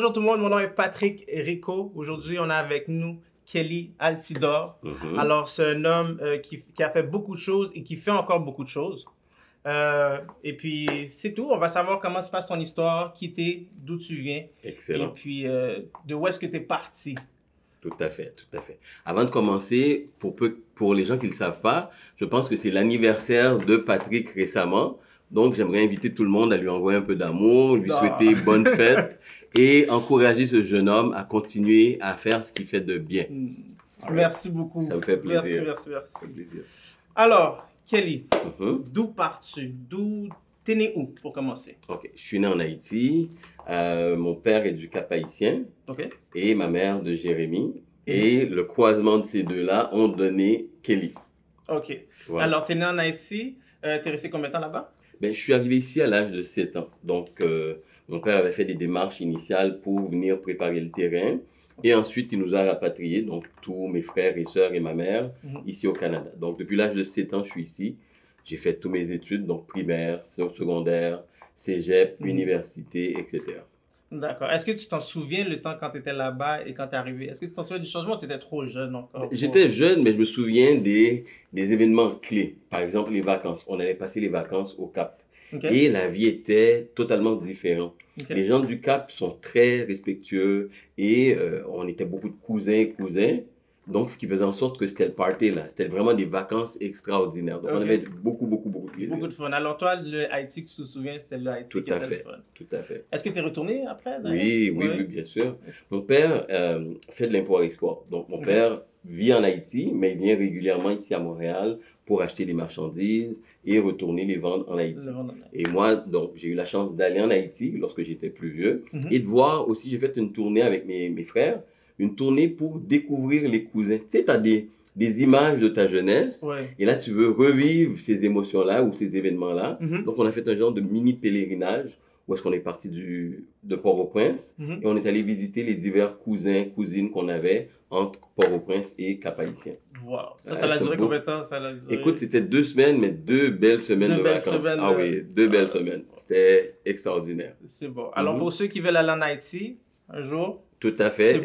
bonjour tout le monde, mon nom est Patrick Rico. Aujourd'hui, on a avec nous Kelly Altidore. Alors, c'est un homme qui a fait beaucoup de choses et qui fait encore beaucoup de choses. Et puis, c'est tout. On va savoir comment se passe ton histoire, qui t'es, d'où tu viens. Excellent. Et puis, de où est-ce que tu es parti. Tout à fait, tout à fait. Avant de commencer, pour les gens qui ne le savent pas, je pense que c'est l'anniversaire de Patrick récemment. Donc, j'aimerais inviter tout le monde à lui envoyer un peu d'amour, lui souhaiter bonne fête et encourager ce jeune homme à continuer à faire ce qu'il fait de bien. Merci beaucoup. Ça me fait plaisir. Merci. Ça fait plaisir. Alors, Kelly, d'où pars-tu? T'es né où, pour commencer? Ok, je suis né en Haïti. Mon père est du Cap-Haïtien et ma mère de Jérémie. Et le croisement de ces deux-là ont donné Kelly. Ok. Voilà. Alors, tu es né en Haïti. T'es resté combien de temps là-bas? Ben, je suis arrivé ici à l'âge de 7 ans. Donc, mon père avait fait des démarches initiales pour venir préparer le terrain. Et ensuite, il nous a rapatriés, donc tous mes frères et sœurs et ma mère, ici au Canada. Donc, depuis l'âge de 7 ans, je suis ici. J'ai fait toutes mes études, donc primaire, secondaire, cégep, université, etc. D'accord. Est-ce que tu t'en souviens le temps quand tu étais là-bas et quand tu es arrivé? Est-ce que tu t'en souviens du changement ou tu étais trop jeune encore? J'étais jeune, mais je me souviens des événements clés. Par exemple, les vacances. On allait passer les vacances au Cap. Et la vie était totalement différente. Les gens du Cap sont très respectueux et on était beaucoup de cousins. Donc, ce qui faisait en sorte que c'était le party là. C'était vraiment des vacances extraordinaires. Donc, on avait beaucoup de plaisir. Beaucoup de fun. Alors, toi, le Haïti que tu te souviens, c'était le Haïti qui était le fun. Tout à fait. Est-ce que tu es retourné après? Oui, bien sûr. Mon père fait de l'import-export. Donc, mon père vit en Haïti, mais il vient régulièrement ici à Montréal pour acheter des marchandises et retourner les vendre en Haïti. Et moi, donc, j'ai eu la chance d'aller en Haïti lorsque j'étais plus vieux et de voir aussi, j'ai fait une tournée avec mes frères, une tournée pour découvrir les cousins. Tu sais, tu as des images de ta jeunesse et là, tu veux revivre ces émotions-là ou ces événements-là. Donc, on a fait un genre de mini pèlerinage où est-ce qu'on est parti de Port-au-Prince et on est allé visiter les divers cousins, cousines qu'on avait entre Port-au-Prince et Cap-Haïtien. Wow. Ça a duré combien de temps? Écoute, c'était 2 semaines, mais 2 belles semaines de vacances. Ah oui, 2 belles semaines. C'était extraordinaire. C'est bon. Alors, pour ceux qui veulent aller en Haïti, un jour... Tout à fait.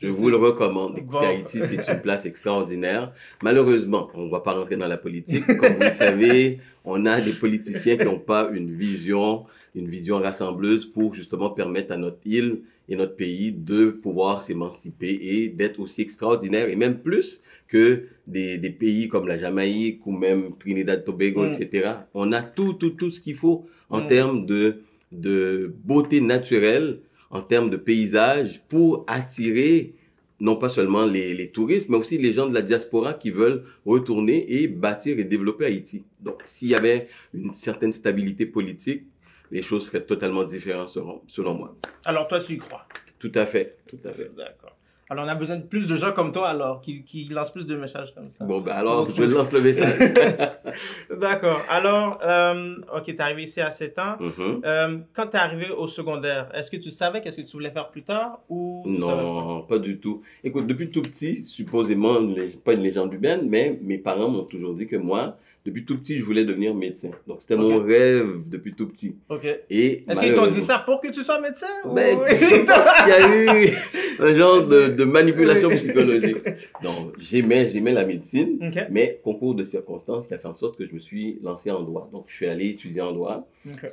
Je vous le recommande. Écoutez, Haïti, c'est une place extraordinaire. Malheureusement, on ne va pas rentrer dans la politique. Comme vous le savez, on a des politiciens qui n'ont pas une vision rassembleuse pour justement permettre à notre île et notre pays de pouvoir s'émanciper et d'être aussi extraordinaire et même plus que des pays comme la Jamaïque ou même Trinidad Tobago, etc. On a tout ce qu'il faut en termes de beauté naturelle, en termes de paysage pour attirer non pas seulement les touristes, mais aussi les gens de la diaspora qui veulent retourner et bâtir et développer Haïti. Donc, s'il y avait une certaine stabilité politique, les choses seraient totalement différentes selon moi. Alors, toi, tu y crois? Tout à fait. D'accord. Alors, on a besoin de plus de gens comme toi, alors, qui lancent plus de messages comme ça. Bon, ben alors, je lance le message. D'accord. Alors, ok, tu es arrivé ici à 7 ans. Quand tu es arrivé au secondaire, est-ce que tu savais qu'est-ce que tu voulais faire plus tard ou Non, pas du tout. Écoute, depuis tout petit, supposément, pas une légende urbaine, mais mes parents m'ont toujours dit que moi, depuis tout petit, je voulais devenir médecin. Donc, c'était mon rêve depuis tout petit. Est-ce qu'ils t'ont dit ça pour que tu sois médecin? Ben, je pense qu'il y a eu un genre de manipulation psychologique. Donc, j'aimais la médecine, mais concours de circonstances qui a fait en sorte que je me suis lancé en droit. Donc, je suis allé étudier en droit.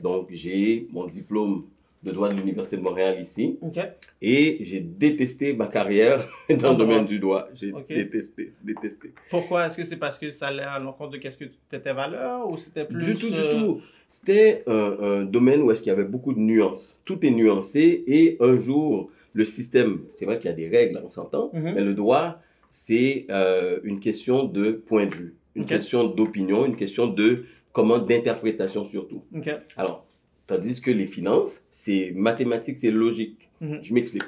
Donc, j'ai mon diplôme de droit de l'Université de Montréal ici. Et j'ai détesté ma carrière dans le domaine du droit. J'ai détesté. Pourquoi? Est-ce que c'est parce que ça allait à l'encontre de qu'est-ce que tes valeurs ou c'était plus... Du tout. C'était un domaine où est-ce qu'il y avait beaucoup de nuances. Tout est nuancé et un jour, le système, c'est vrai qu'il y a des règles, on s'entend, mais le droit, c'est une question de point de vue, une question d'opinion, une question d'interprétation surtout. Alors, tandis que les finances, c'est mathématique, c'est logique. Je m'explique.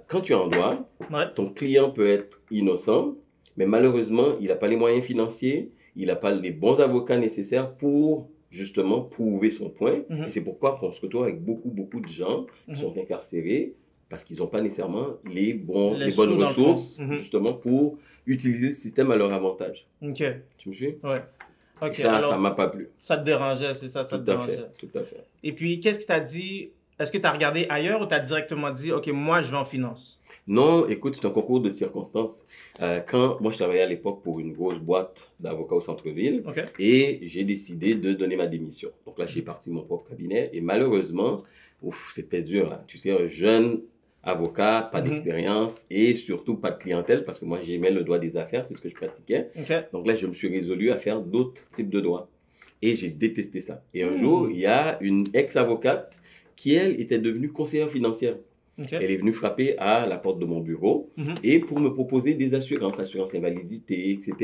Quand tu es en droit, ton client peut être innocent, mais malheureusement, il n'a pas les moyens financiers, il n'a pas les bons avocats nécessaires pour justement prouver son point. Et c'est pourquoi on se retrouve avec beaucoup de gens qui sont incarcérés parce qu'ils n'ont pas nécessairement les bonnes ressources justement pour utiliser le système à leur avantage. Tu me suis? Okay, ça ne m'a pas plu. Ça te dérangeait, c'est ça? Ça te dérangeait. Tout à fait. Et puis, qu'est-ce qui t'a dit, est-ce que tu as regardé ailleurs ou tu as directement dit, OK, moi, je vais en finance? Non, écoute, c'est un concours de circonstances. Quand moi, je travaillais à l'époque pour une grosse boîte d'avocats au centre-ville et j'ai décidé de donner ma démission. Donc là, j'ai parti mon propre cabinet et malheureusement, c'était dur, là. Tu sais, un jeune avocat, pas d'expérience et surtout pas de clientèle parce que moi, j'aimais le droit des affaires, c'est ce que je pratiquais. Donc là, je me suis résolu à faire d'autres types de droits et j'ai détesté ça. Et un jour, il y a une ex-avocate qui, elle, était devenue conseillère financière. Elle est venue frapper à la porte de mon bureau et pour me proposer des assurances, assurance invalidité, etc.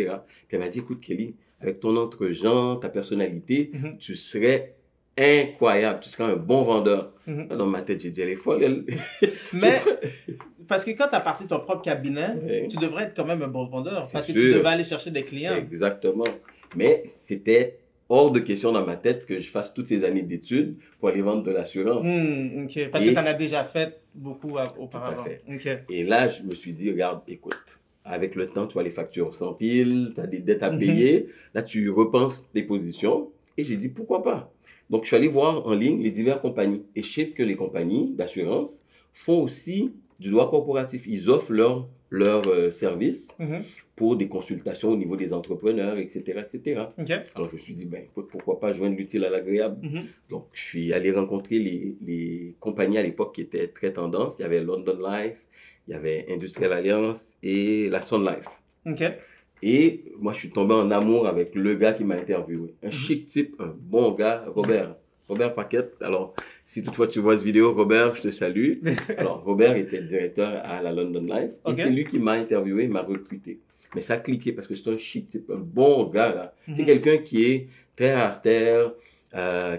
Puis elle m'a dit, écoute Kelly, avec ton entre-gens, ta personnalité, tu serais incroyable, tu serais un bon vendeur. Dans ma tête, j'ai dit, elle est folle. Elle. Mais, parce que quand tu as parti ton propre cabinet, tu devrais être quand même un bon vendeur parce que tu devais aller chercher des clients. Exactement. Mais c'était hors de question dans ma tête que je fasse toutes ces années d'études pour aller vendre de l'assurance. Parce que tu en as déjà fait beaucoup auparavant. Tout à fait. Et là, je me suis dit, regarde, écoute, avec le temps, tu vois les factures sans pile, tu as des dettes à payer. Là, tu repenses tes positions. Et j'ai dit, pourquoi pas? Donc, je suis allé voir en ligne les diverses compagnies. Et je sais que les compagnies d'assurance font aussi du droit corporatif. Ils offrent leurs services pour des consultations au niveau des entrepreneurs, etc. etc. Alors, je me suis dit, ben, écoute, pourquoi pas joindre l'utile à l'agréable. Donc, je suis allé rencontrer les compagnies à l'époque qui étaient très tendance. Il y avait London Life, il y avait Industrial Alliance et la Sun Life. Et moi, je suis tombé en amour avec le gars qui m'a interviewé. Un chic type, un bon gars, Robert Paquette. Alors, si toutefois tu vois cette vidéo, Robert, je te salue. Alors, Robert était directeur à la London Life. Et c'est lui qui m'a interviewé, m'a recruté. Mais ça a cliqué parce que c'est un chic type, un bon gars, là. C'est quelqu'un qui est très à terre,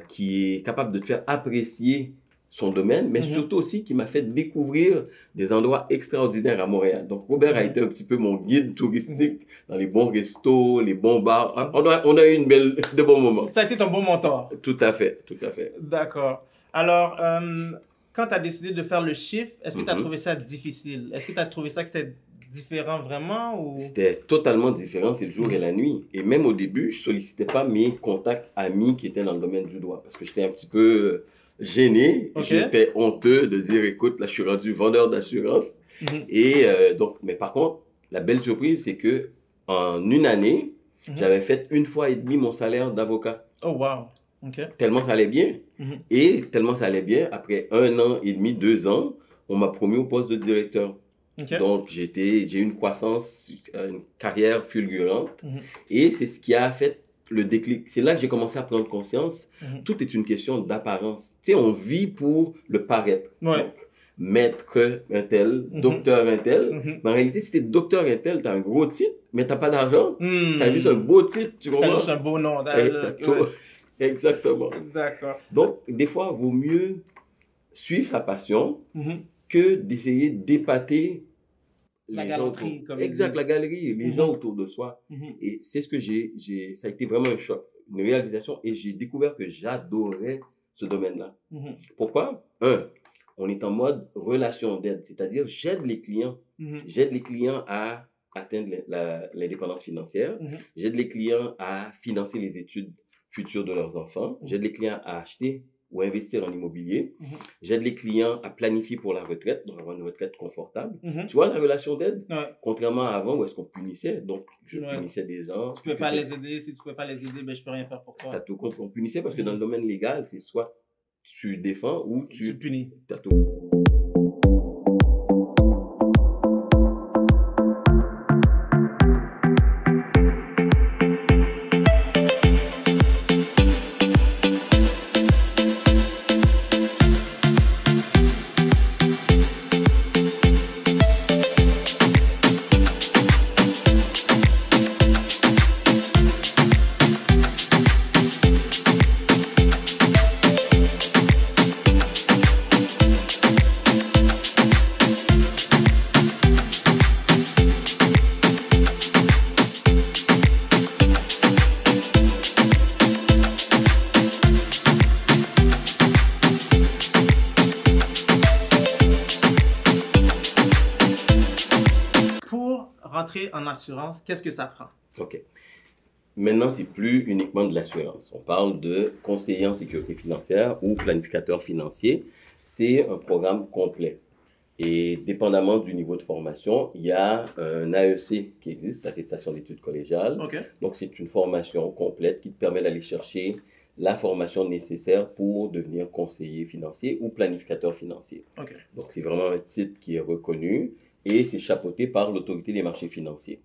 qui est capable de te faire apprécier son domaine, mais surtout aussi qui m'a fait découvrir des endroits extraordinaires à Montréal. Donc, Robert a été un petit peu mon guide touristique dans les bons restos, les bons bars. On a eu de bons moments. Ça a été ton bon mentor. Tout à fait, tout à fait. D'accord. Alors, quand tu as décidé de faire le chiffre, est-ce que tu as trouvé ça difficile? Est-ce que tu as trouvé ça que c'était différent vraiment ou... C'était totalement différent, c'est le jour et la nuit. Et même au début, je ne sollicitais pas mes contacts amis qui étaient dans le domaine du droit parce que j'étais un petit peu gêné, j'étais honteux de dire, écoute, là, je suis rendu vendeur d'assurance. Et donc, mais par contre, la belle surprise, c'est que en une année, j'avais fait 1 fois et demi mon salaire d'avocat. Oh, wow. Tellement ça allait bien. Et tellement ça allait bien, après 1 an et demi, 2 ans, on m'a promu au poste de directeur. Donc, j'ai eu une croissance, une carrière fulgurante. Et c'est ce qui a fait le déclic. C'est là que j'ai commencé à prendre conscience. Tout est une question d'apparence. Tu sais, on vit pour le paraître. Donc, maître un tel, docteur un tel. Mais en réalité, si tu es docteur un tel, tu as un gros titre, mais tu n'as pas d'argent. Tu as juste un beau titre, tu comprends? Tu as juste un beau nom. Exactement. D'accord. Donc, des fois, il vaut mieux suivre sa passion que d'essayer d'épater la galerie, comme exact, la galerie, les gens autour de soi. Et c'est ce que ça a été vraiment un choc, une réalisation, et j'ai découvert que j'adorais ce domaine-là. Pourquoi? On est en mode relation d'aide, c'est-à-dire j'aide les clients. J'aide les clients à atteindre l'indépendance financière. J'aide les clients à financer les études futures de leurs enfants. J'aide les clients à acheter ou investir en immobilier. J'aide les clients à planifier pour la retraite, donc avoir une retraite confortable. Tu vois la relation d'aide? Contrairement à avant où est-ce qu'on punissait, donc je punissais des gens. Tu ne peux pas les aider, si tu ne peux pas les aider, ben, je ne peux rien faire pour toi. Tu as tout compris, on punissait parce que dans le domaine légal, c'est soit tu défends ou tu punis. Tu as tout. Rentrer en assurance, qu'est-ce que ça prend? OK. Maintenant, c'est plus uniquement de l'assurance. On parle de conseiller en sécurité financière ou planificateur financier. c'est un programme complet. Et dépendamment du niveau de formation, il y a un AEC qui existe, attestation d'études collégiales. Donc, c'est une formation complète qui te permet d'aller chercher la formation nécessaire pour devenir conseiller financier ou planificateur financier. Donc, c'est vraiment un titre qui est reconnu et c'est chapeauté par l'autorité des marchés financiers.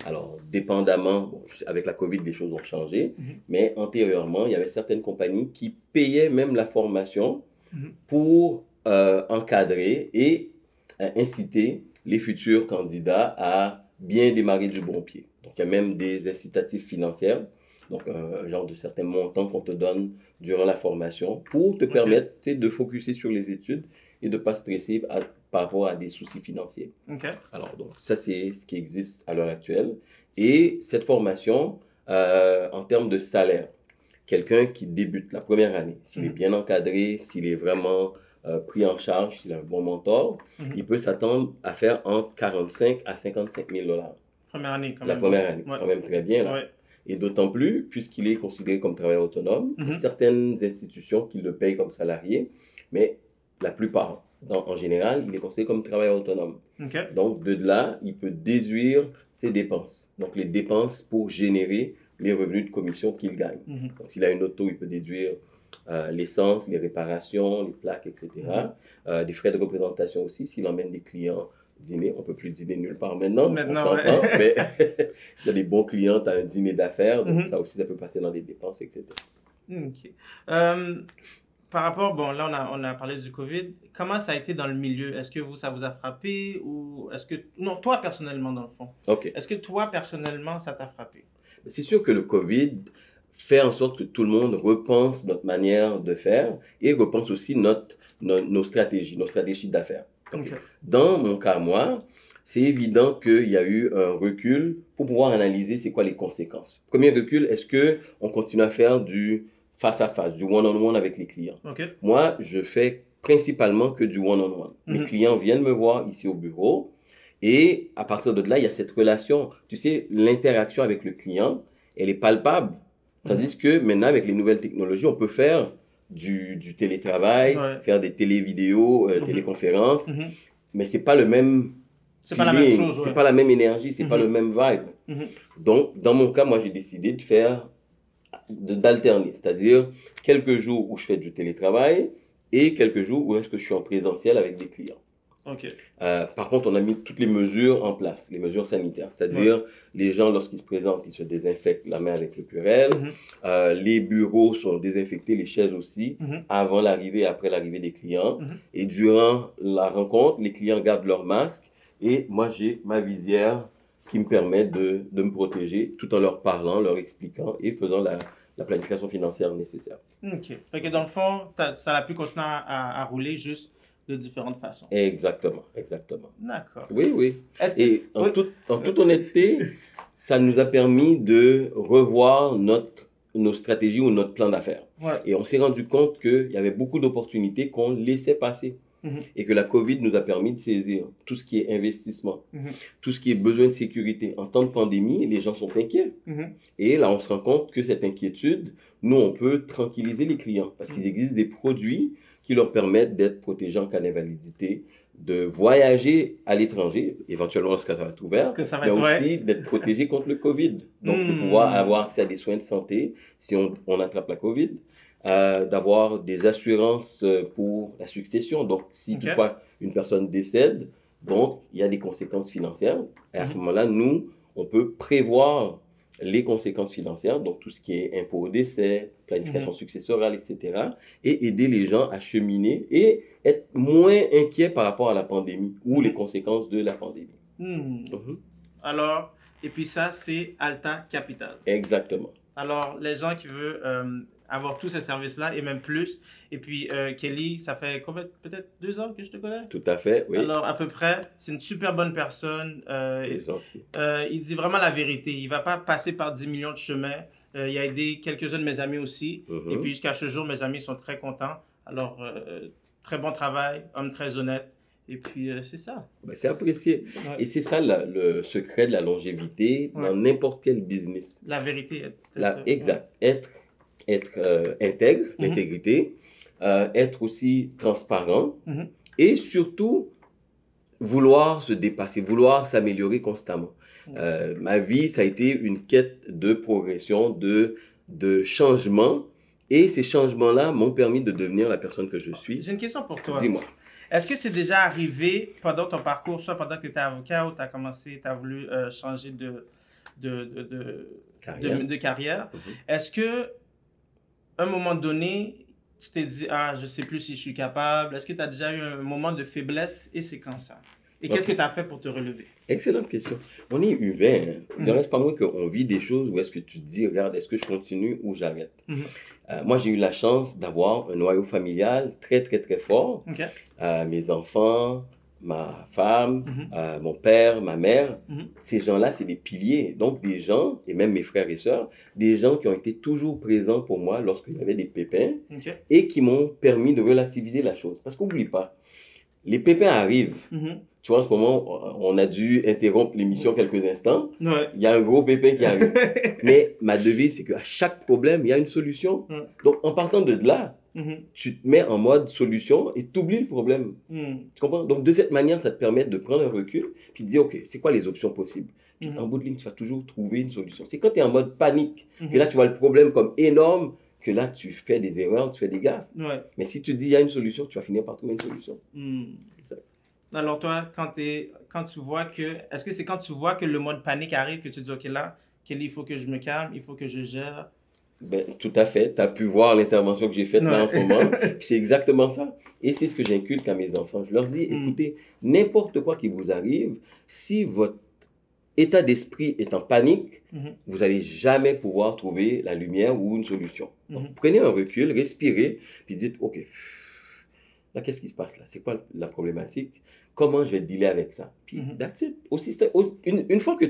Alors, dépendamment, bon, avec la COVID, les choses ont changé, mais antérieurement, il y avait certaines compagnies qui payaient même la formation pour encadrer et inciter les futurs candidats à bien démarrer du bon pied. Donc, il y a même des incitatifs financiers, donc un genre de certains montants qu'on te donne durant la formation pour te permettre de focuser sur les études et de ne pas stresser par rapport à des soucis financiers. Alors, donc, ça, c'est ce qui existe à l'heure actuelle. Et cette formation, en termes de salaire, quelqu'un qui débute la première année, s'il est bien encadré, s'il est vraiment pris en charge, s'il a un bon mentor, il peut s'attendre à faire entre 45 à 55 000 $. Première année, quand même. La première année, c'est quand même très bien, là. Et d'autant plus, puisqu'il est considéré comme travailleur autonome, il y a certaines institutions qui le payent comme salarié, mais la plupart, en général, il est considéré comme travailleur autonome. Donc, de là, il peut déduire ses dépenses. Donc, les dépenses pour générer les revenus de commission qu'il gagne. Donc, s'il a une auto, il peut déduire l'essence, les réparations, les plaques, etc. Des frais de représentation aussi, s'il emmène des clients dîner. On ne peut plus dîner nulle part maintenant, on s'entend, mais s'il y a des bons clients, tu as un dîner d'affaires, donc ça aussi, ça peut passer dans des dépenses, etc. Par rapport, bon, là, on a parlé du COVID. Comment ça a été dans le milieu? Est-ce que ça vous a frappé ou est-ce que... Non, toi, personnellement, dans le fond. Est-ce que toi, personnellement, ça t'a frappé? C'est sûr que le COVID fait en sorte que tout le monde repense notre manière de faire et repense aussi nos stratégies d'affaires. Dans mon cas, moi, c'est évident qu'il y a eu un recul pour pouvoir analyser c'est quoi les conséquences. Premier recul, est-ce qu'on continue à faire du face-à-face, du one-on-one avec les clients? Moi, je fais principalement que du one-on-one. Mes clients viennent me voir ici au bureau et à partir de là, il y a cette relation. Tu sais, l'interaction avec le client, elle est palpable. Tandis que maintenant, avec les nouvelles technologies, on peut faire du télétravail, faire des télévidéos, téléconférences, mais c'est pas le même c'est pas la même chose, c'est pas la même énergie, c'est pas le même vibe. Donc, dans mon cas, moi, j'ai décidé d'alterner, c'est-à-dire quelques jours où je fais du télétravail et quelques jours où est-ce que je suis en présentiel avec des clients. Par contre, on a mis toutes les mesures en place, les mesures sanitaires, c'est-à-dire les gens, lorsqu'ils se présentent, ils se désinfectent la main avec le Purell, les bureaux sont désinfectés, les chaises aussi, avant l'arrivée et après l'arrivée des clients. Et durant la rencontre, les clients gardent leur masque et moi, j'ai ma visière qui me permet de me protéger tout en leur parlant, leur expliquant et faisant la planification financière nécessaire. Fait que dans le fond, ça a pu continuer à rouler juste de différentes façons. Exactement. D'accord. Oui. Et en toute honnêteté, ça nous a permis de revoir nos stratégies ou notre plan d'affaires. Et on s'est rendu compte qu'il y avait beaucoup d'opportunités qu'on laissait passer. Et que la COVID nous a permis de saisir tout ce qui est investissement, tout ce qui est besoin de sécurité. En temps de pandémie, les gens sont inquiets. Et là, on se rend compte que cette inquiétude, nous, on peut tranquilliser les clients parce qu'il existe des produits qui leur permettent d'être protégés en cas d'invalidité, de voyager à l'étranger, éventuellement lorsque ça va être ouvert, mais aussi d'être protégés contre le COVID. Donc, de pouvoir avoir accès à des soins de santé si on attrape la COVID. D'avoir des assurances pour la succession. Donc, si toutefois une personne décède, donc il y a des conséquences financières. Et à ce moment-là, nous, on peut prévoir les conséquences financières, donc tout ce qui est impôt au décès, planification successorale, etc. Et aider les gens à cheminer et être moins inquiets par rapport à la pandémie ou les conséquences de la pandémie. Alors, et puis ça, c'est Alta Capital. Exactement. Alors, les gens qui veulent avoir tous ces services-là et même plus. Et puis, Kelly, ça fait combien, peut-être 2 ans que je te connais? Tout à fait, oui. Alors, à peu près, c'est une super bonne personne. C'est gentil. Il dit vraiment la vérité. Il ne va pas passer par 10 millions de chemins. Il a aidé quelques-uns de mes amis aussi. Et puis, jusqu'à ce jour, mes amis sont très contents. Alors, très bon travail, homme très honnête. Et puis, c'est ça. C'est apprécié. Et c'est ça le secret de la longévité dans n'importe quel business. La vérité. Exact. Être intègre, l'intégrité, être aussi transparent et surtout vouloir se dépasser, vouloir s'améliorer constamment. Ma vie, ça a été une quête de progression, de changement. Et ces changements-là m'ont permis de devenir la personne que je suis. J'ai une question pour toi. Dis-moi. Est-ce que c'est déjà arrivé pendant ton parcours, soit pendant que tu étais avocat ou tu as voulu changer de carrière? Est-ce que à un moment donné, tu t'es dit, ah, je sais plus si je suis capable? Est-ce que tu as déjà eu un moment de faiblesse et c'est quand ça? Et qu'est-ce que tu as fait pour te relever? Excellente question. On est humain. Il ne reste pas moins qu'on vit des choses où est-ce que tu te dis, regarde, est-ce que je continue ou j'arrête? Moi, j'ai eu la chance d'avoir un noyau familial très, très, très fort. Mes enfants, ma femme, mon père, ma mère, ces gens-là, c'est des piliers. Donc, des gens, et même mes frères et sœurs, des gens qui ont été toujours présents pour moi lorsqu'il y avait des pépins et qui m'ont permis de relativiser la chose. Parce qu'oublie pas, les pépins arrivent. Tu vois, en ce moment, on a dû interrompre l'émission quelques instants. Il y a un gros pépin qui arrive. Mais ma devise, c'est qu'à chaque problème, il y a une solution. Donc, en partant de là, tu te mets en mode solution et tu oublies le problème. Tu comprends? Donc, de cette manière, ça te permet de prendre un recul puis de dire, OK, c'est quoi les options possibles? Puis, en bout de ligne, tu vas toujours trouver une solution. C'est quand tu es en mode panique que là, tu vois le problème comme énorme, que là, tu fais des erreurs, tu fais des gaffes. Mais si tu dis, il y a une solution, tu vas finir par trouver une solution. Exact. Alors toi, quand tu vois que... Est-ce que c'est quand tu vois que le mode panique arrive que tu dis, OK, là, Kelly, il faut que je me calme, il faut que je gère? Ben, tout à fait. Tu as pu voir l'intervention que j'ai faite là en ce moment. C'est exactement ça. Et c'est ce que j'inculque à mes enfants. Je leur dis, écoutez, n'importe quoi qui vous arrive, si votre état d'esprit est en panique, vous n'allez jamais pouvoir trouver la lumière ou une solution. Donc, prenez un recul, respirez, puis dites, OK, là, qu'est-ce qui se passe là? C'est quoi la problématique? Comment je vais dealer avec ça? Puis, that's it. Une fois que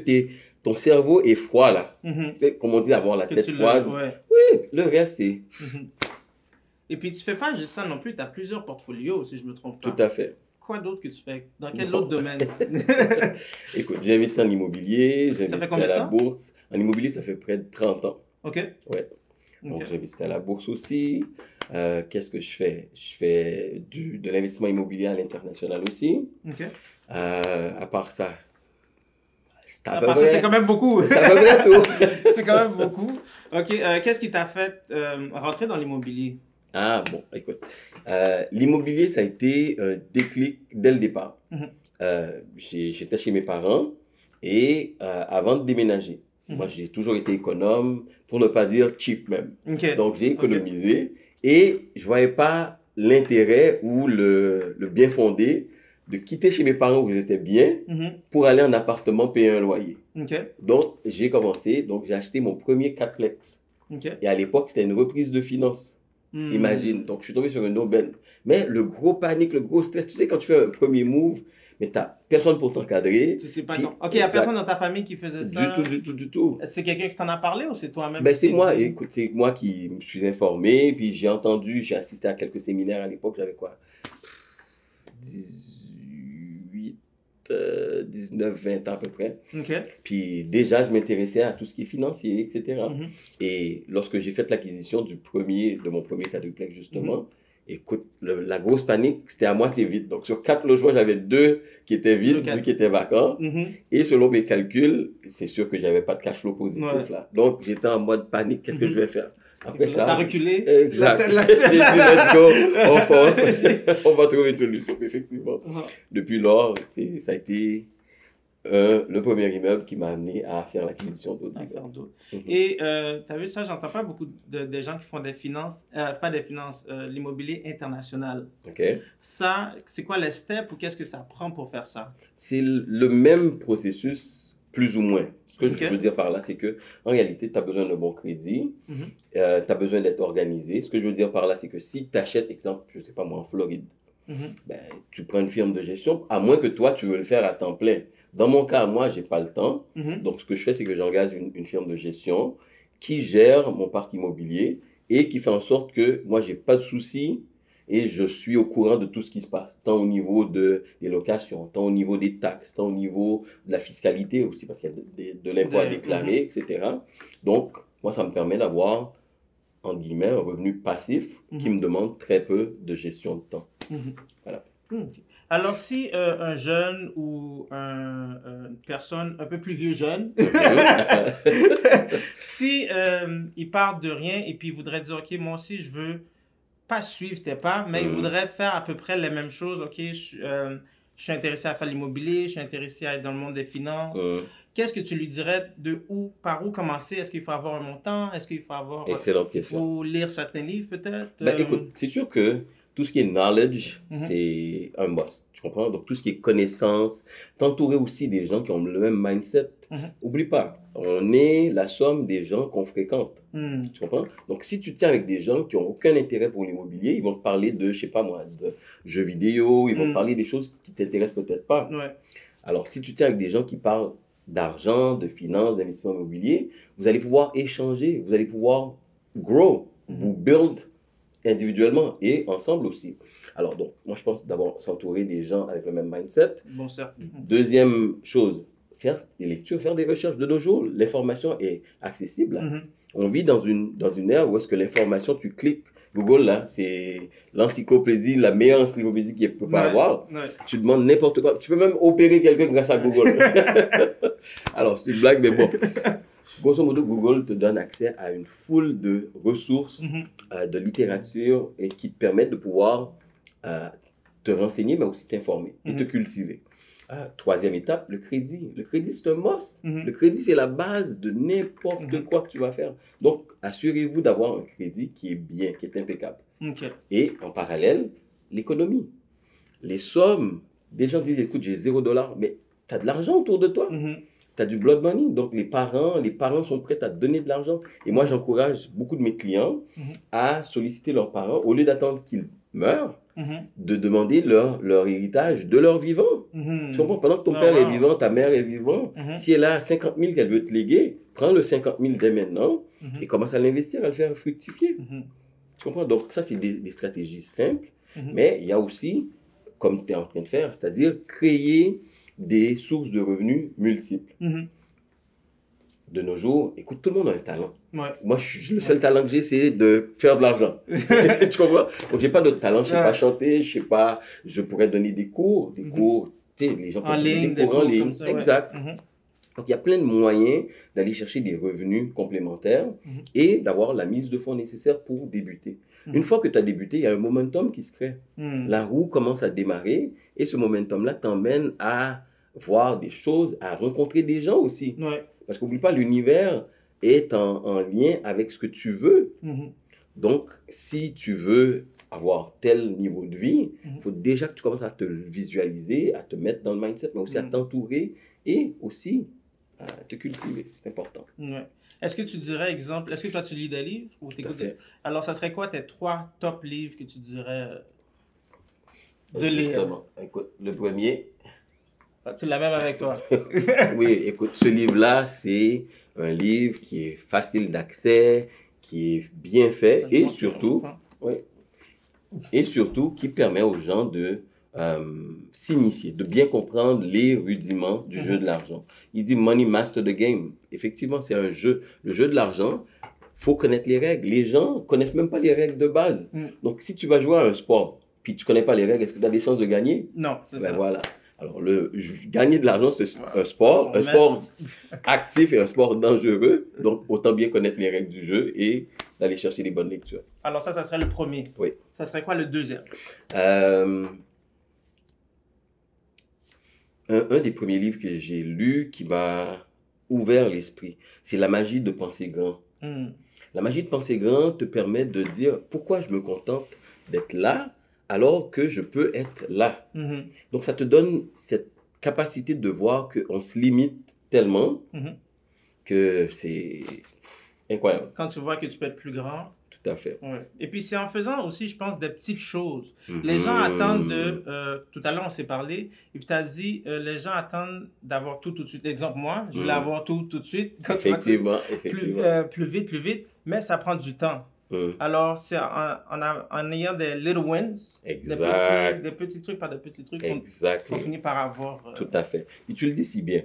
ton cerveau est froid là, comme on dit, avoir la tête froide, oui, le reste c'est... Et puis, tu fais pas juste ça non plus, tu as plusieurs portfolios, si je me trompe pas. Tout à fait. Quoi d'autre que tu fais? Dans quel autre domaine? Écoute, j'ai investi en immobilier, j'ai investi à la bourse. En immobilier, ça fait près de 30 ans. OK. Ouais. Donc, j'ai investi à la bourse aussi. Qu'est-ce que je fais? Je fais de l'investissement immobilier à l'international aussi. OK. À part ça, c'est quand même beaucoup. C'est à peu près tout. C'est quand même beaucoup. OK. Qu'est-ce qui t'a fait rentrer dans l'immobilier? Ah, bon, écoute. L'immobilier, ça a été un déclic dès le départ. J'étais chez mes parents et avant de déménager, moi, j'ai toujours été économe, pour ne pas dire cheap même. Donc, j'ai économisé et je ne voyais pas l'intérêt ou le bien fondé de quitter chez mes parents où j'étais bien pour aller en appartement payer un loyer. Donc, j'ai commencé, donc j'ai acheté mon premier quatreplex. Et à l'époque, c'était une reprise de finances. Imagine. Donc, je suis tombé sur une aubaine. Mais le gros panique, le gros stress, tu sais, quand tu fais un premier move, mais tu n'as personne pour t'encadrer. Tu sais pas quand. OK, il n'y a personne dans ta famille qui faisait ça? Du tout. C'est quelqu'un qui t'en a parlé ou c'est toi-même? Ben, c'est moi. Écoute, c'est moi qui me suis informé, puis j'ai entendu, j'ai assisté à quelques séminaires à l'époque. J'avais quoi? 19, 20 ans à peu près. Puis déjà, je m'intéressais à tout ce qui est financier, etc. Et lorsque j'ai fait l'acquisition de mon premier quadruplex, justement, écoute, la grosse panique, c'était à moitié vide. Donc, sur 4 logements, j'avais 2 qui étaient vides, 2 qui étaient vacants. Et selon mes calculs, c'est sûr que je n'avais pas de cash flow positif là. Donc, j'étais en mode panique. Qu'est-ce que je vais faire? Après ça, t'as reculé. Exact. J'ai dit, let's go, on fonce, on va trouver une solution, effectivement. Depuis lors, ça a été le premier immeuble qui m'a amené à faire l'acquisition d'autres immeubles. Et tu as vu ça, j'entends pas beaucoup de gens qui font des finances, pas des finances, l'immobilier international. Ça, c'est quoi les steps ou qu'est-ce que ça prend pour faire ça? C'est le même processus, plus ou moins. Ce que je veux dire par là, c'est que en réalité, tu as besoin d'un bon crédit, tu as besoin d'être organisé. Ce que je veux dire par là, c'est que si tu achètes, exemple, je ne sais pas moi, en Floride, ben, tu prends une firme de gestion, à moins que toi, tu veux le faire à temps plein. Dans mon cas, moi, je n'ai pas le temps. Donc, ce que je fais, c'est que j'engage une firme de gestion qui gère mon parc immobilier et qui fait en sorte que moi, je n'ai pas de soucis et je suis au courant de tout ce qui se passe, tant au niveau des locations, tant au niveau des taxes, tant au niveau de la fiscalité aussi, parce qu'il y a de l'impôt à déclarer, etc. Donc, moi, ça me permet d'avoir entre guillemets, un revenu passif qui me demande très peu de gestion de temps. Voilà. Okay. Alors, si un jeune ou une personne un peu plus vieux jeune, si il part de rien et puis il voudrait dire, OK, moi aussi, je veux pas suivre tes pas, mais il voudrait faire à peu près les mêmes choses. OK, je suis intéressé à faire l'immobilier, je suis intéressé à être dans le monde des finances. Qu'est-ce que tu lui dirais par où commencer? Est-ce qu'il faut avoir un montant? Est-ce qu'il faut avoir... Excellente question. Il faut lire certains livres peut-être? Ben, écoute, c'est sûr que tout ce qui est knowledge, c'est un must. Tu comprends? Donc, tout ce qui est connaissance, t'entourer aussi des gens qui ont le même mindset. Oublie pas, on est la somme des gens qu'on fréquente. Tu comprends? Donc, si tu tiens avec des gens qui n'ont aucun intérêt pour l'immobilier, ils vont te parler de, je sais pas moi, de jeux vidéo, ils vont te parler des choses qui t'intéressent peut-être pas. Ouais. Alors, si tu tiens avec des gens qui parlent d'argent, de finances, d'investissement immobilier, vous allez pouvoir échanger, vous allez pouvoir grow, vous build individuellement et ensemble aussi. Alors, donc, moi, je pense d'abord s'entourer des gens avec le même mindset. Bon, ça. Deuxième chose, faire des lectures, faire des recherches. De nos jours, l'information est accessible. On vit dans une ère où est-ce que l'information, tu cliques, Google, là, c'est l'encyclopédie, la meilleure encyclopédie qu'il peut pas avoir. Tu demandes n'importe quoi. Tu peux même opérer quelqu'un grâce à Google. Alors, c'est une blague, mais bon. Grosso modo, Google te donne accès à une foule de ressources, de littérature et qui te permettent de pouvoir te renseigner, mais aussi t'informer et te cultiver. Troisième étape, le crédit. Le crédit, c'est un must. Le crédit, c'est la base de n'importe quoi que tu vas faire. Donc, assurez-vous d'avoir un crédit qui est bien, qui est impeccable. Et en parallèle, l'économie. Les sommes, des gens disent, écoute, j'ai $0, mais tu as de l'argent autour de toi. Tu as du blood money. Donc, les parents sont prêts à te donner de l'argent. Et moi, j'encourage beaucoup de mes clients à solliciter leurs parents, au lieu d'attendre qu'ils meurent, de demander leur héritage de leur vivant. Tu comprends? Pendant que ton père est vivant, ta mère est vivante, si elle a 50 000 qu'elle veut te léguer, prends le 50 000 dès maintenant et commence à l'investir, à le faire fructifier. Tu comprends? Donc, ça, c'est des stratégies simples, mais il y a aussi, comme tu es en train de faire, c'est-à-dire créer des sources de revenus multiples. De nos jours, écoute, tout le monde a un talent. Moi, le seul talent que j'ai, c'est de faire de l'argent. Tu comprends? Donc, j'ai pas d'autre talent. Je sais pas chanter, je sais pas, je pourrais donner des cours, tu sais, les gens en ligne, des cours en ligne. Comme ça, exact. Donc, il y a plein de moyens d'aller chercher des revenus complémentaires et d'avoir la mise de fonds nécessaire pour débuter. Une fois que tu as débuté, il y a un momentum qui se crée. La roue commence à démarrer et ce momentum-là t'emmène à voir des choses, à rencontrer des gens aussi. Parce qu'oublie pas, l'univers est en lien avec ce que tu veux. Donc, si tu veux avoir tel niveau de vie, il faut déjà que tu commences à te visualiser, à te mettre dans le mindset, mais aussi à t'entourer et aussi à te cultiver. C'est important. Est-ce que tu dirais, exemple, est-ce que toi tu lis des livres ou t'écoutes? Alors, ça serait quoi tes 3 top livres que tu dirais de lire? Justement, écoute, le premier... Tu l'as même avec toi. Oui, écoute, ce livre-là, c'est un livre qui est facile d'accès, qui est bien fait et surtout qui permet aux gens de s'initier, de bien comprendre les rudiments du jeu de l'argent. Il dit Money Master the Game. Effectivement, c'est un jeu. Le jeu de l'argent, faut connaître les règles. Les gens connaissent même pas les règles de base. Donc, si tu vas jouer à un sport, puis tu connais pas les règles, est-ce que tu as des chances de gagner? Non, c'est ça. Voilà. Alors, gagner de l'argent, c'est un sport actif et un sport dangereux. Donc, autant bien connaître les règles du jeu et d'aller chercher les bonnes lectures. Alors ça serait le premier. Oui. Ça serait quoi le deuxième? Un des premiers livres que j'ai lu qui m'a ouvert l'esprit, c'est La magie de penser grand. La magie de penser grand te permet de dire pourquoi je me contente d'être là alors que je peux être là. Donc, ça te donne cette capacité de voir qu'on se limite tellement que c'est incroyable. Quand tu vois que tu peux être plus grand. Tout à fait. Et puis, c'est en faisant aussi, je pense, des petites choses. Les gens attendent de... tout à l'heure, on s'est parlé, et puis tu as dit, les gens attendent d'avoir tout de suite. Exemple, moi, je voulais avoir tout de suite. Effectivement. Plus vite, mais ça prend du temps. Alors, c'est en ayant des little wins, des petits trucs par des petits trucs, qu'on finit par avoir... Tout à fait. Et tu le dis si bien.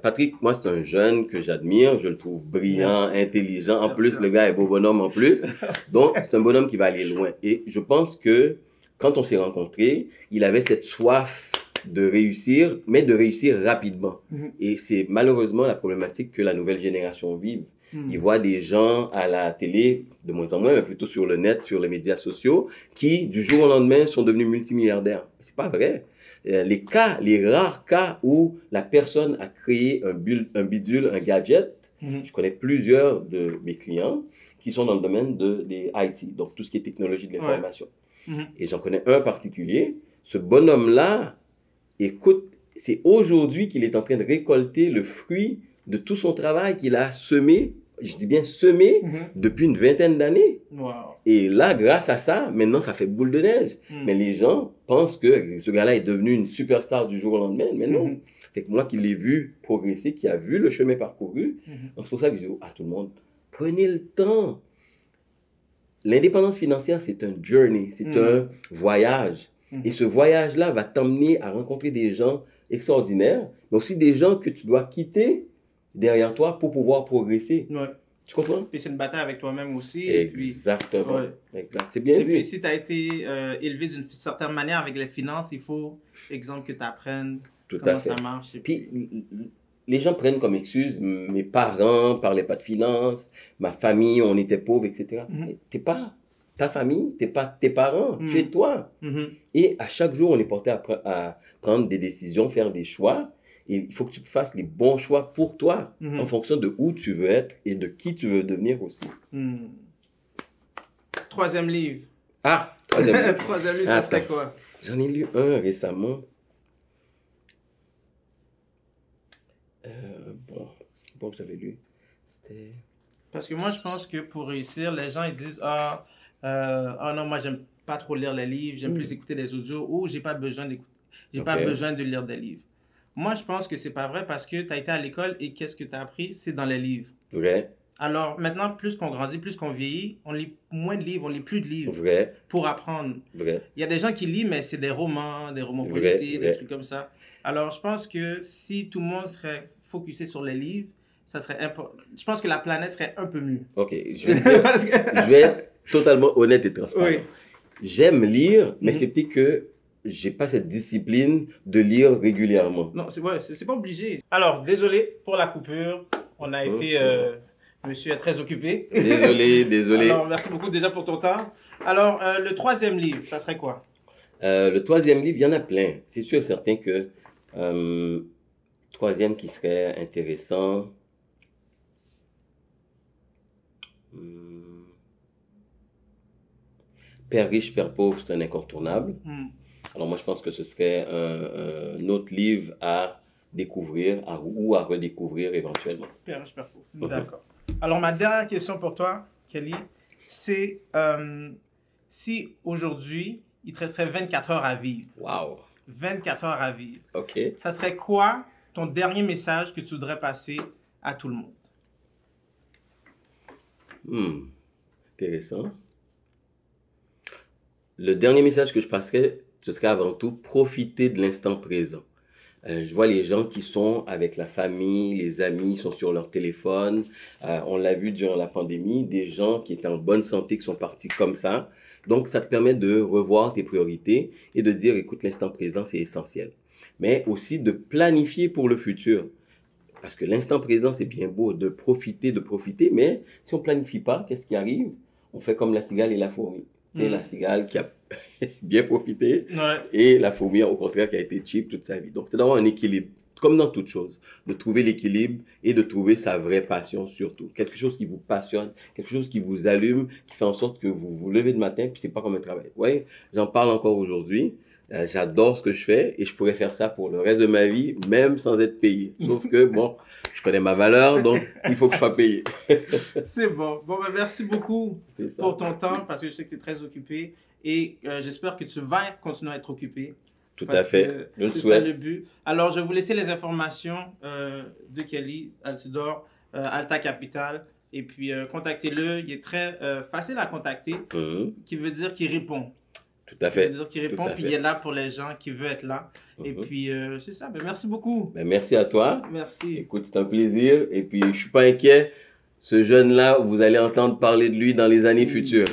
Patrick, moi, c'est un jeune que j'admire. Je le trouve brillant, intelligent. En plus, le gars est beau bonhomme en plus. Donc, c'est un bonhomme qui va aller loin. Et je pense que quand on s'est rencontrés, il avait cette soif de réussir, mais de réussir rapidement. Et c'est malheureusement la problématique que la nouvelle génération vit. Ils voient des gens à la télé, de moins en moins, mais plutôt sur le net, sur les médias sociaux, qui, du jour au lendemain, sont devenus multimilliardaires. C'est pas vrai. Les rares cas où la personne a créé un bidule, un gadget, je connais plusieurs de mes clients qui sont dans le domaine des IT, donc tout ce qui est technologie de l'information. Et j'en connais un particulier. Ce bonhomme-là, écoute, c'est aujourd'hui qu'il est en train de récolter le fruit de tout son travail qu'il a semé, je dis bien semé, depuis une vingtaine d'années. Et là, grâce à ça, maintenant, ça fait boule de neige. Mais les gens pensent que ce gars-là est devenu une superstar du jour au lendemain. Mais non. Fait que moi qui l'ai vu progresser, qui a vu le chemin parcouru, donc c'est pour ça que je dis à tout le monde, prenez le temps. L'indépendance financière, c'est un journey, c'est un voyage. Et ce voyage-là va t'emmener à rencontrer des gens extraordinaires, mais aussi des gens que tu dois quitter derrière toi pour pouvoir progresser. Tu comprends? Puis c'est une bataille avec toi-même aussi. Exactement. Exact. C'est bien dit. Et puis si tu as été élevé d'une certaine manière avec les finances, il faut, exemple, que tu apprennes comment ça marche. Et puis les gens prennent comme excuse, mes parents ne parlaient pas de finances, ma famille, on était pauvres, etc. Mais tu n'es pas ta famille, tu n'es pas tes parents, tu es toi. Et à chaque jour, on est porté à prendre des décisions, faire des choix. Et il faut que tu fasses les bons choix pour toi, en fonction de où tu veux être et de qui tu veux devenir aussi. Troisième livre. Ah, troisième livre. Troisième livre, ça serait quoi? J'en ai lu un récemment. Bon, que j'avais lu. C'était... Parce que moi, je pense que pour réussir, les gens, ils disent « Ah, non, moi, j'aime pas trop lire les livres, j'aime plus écouter des audios ou j'ai pas besoin d'écouter, j'ai pas besoin de lire des livres. » Moi, je pense que c'est pas vrai parce que tu as été à l'école et qu'est-ce que tu as appris? C'est dans les livres. Vrai. Alors, maintenant, plus qu'on grandit, plus qu'on vieillit, on lit moins de livres, on lit plus de livres. Vrai. Pour apprendre. Vrai. Il y a des gens qui lisent, mais c'est des romans policiers, des trucs comme ça. Alors, je pense que si tout le monde serait focusé sur les livres, ça serait important. Je pense que la planète serait un peu mieux. OK. Je vais être totalement honnête et transparent. Oui. J'aime lire, mais c'est peut-être que j'ai pas cette discipline de lire régulièrement. Non, c'est pas obligé. Alors, désolé pour la coupure. On a été... monsieur est très occupé. Désolé. Alors, merci beaucoup déjà pour ton temps. Alors, le troisième livre, ça serait quoi? Le troisième livre, il y en a plein. C'est sûr, certain que troisième qui serait intéressant... Père riche, Père pauvre, c'est un incontournable. Alors moi, je pense que ce serait un autre livre à découvrir ou à redécouvrir éventuellement. Père riche, Père pauvre. D'accord. Alors ma dernière question pour toi, Kelly, c'est si aujourd'hui, il te resterait 24 heures à vivre. Wow. 24 heures à vivre. OK. Ça serait quoi ton dernier message que tu voudrais passer à tout le monde? Intéressant. Le dernier message que je passerais, ce serait avant tout profiter de l'instant présent. Je vois les gens qui sont avec la famille, les amis, sont sur leur téléphone. On l'a vu durant la pandémie, des gens qui étaient en bonne santé qui sont partis comme ça. Donc, ça te permet de revoir tes priorités et de dire, écoute, l'instant présent, c'est essentiel. Mais aussi de planifier pour le futur. Parce que l'instant présent, c'est bien beau de profiter, mais si on ne planifie pas, qu'est-ce qui arrive? On fait comme la cigale et la fourmi. C'est la cigale qui a bien profité et la fourmi, au contraire, qui a été cheap toute sa vie. Donc, c'est d'avoir un équilibre, comme dans toute chose, de trouver l'équilibre et de trouver sa vraie passion surtout. Quelque chose qui vous passionne, quelque chose qui vous allume, qui fait en sorte que vous vous levez le matin, puis c'est pas comme un travail. Ouais, j'en parle encore aujourd'hui. J'adore ce que je fais et je pourrais faire ça pour le reste de ma vie, même sans être payé. Sauf que, bon, je connais ma valeur, donc il faut que je sois payé. C'est bon. Bon, ben, merci beaucoup pour ton temps parce que je sais que tu es très occupé et j'espère que tu vas continuer à être occupé. Tout à fait. Je le souhaite. C'est ça le but. Alors, je vais vous laisser les informations de Kelly Altidore, Alta Capital. Et puis, contactez-le. Il est très facile à contacter, qui veut dire qu'il répond. Tout à fait. C'est-à-dire qu'il répond, puis il est là pour les gens qui veulent être là. Et puis, c'est ça. Ben, merci beaucoup. Ben, merci à toi. Merci. Écoute, c'est un plaisir. Et puis, je ne suis pas inquiet. Ce jeune-là, vous allez entendre parler de lui dans les années futures.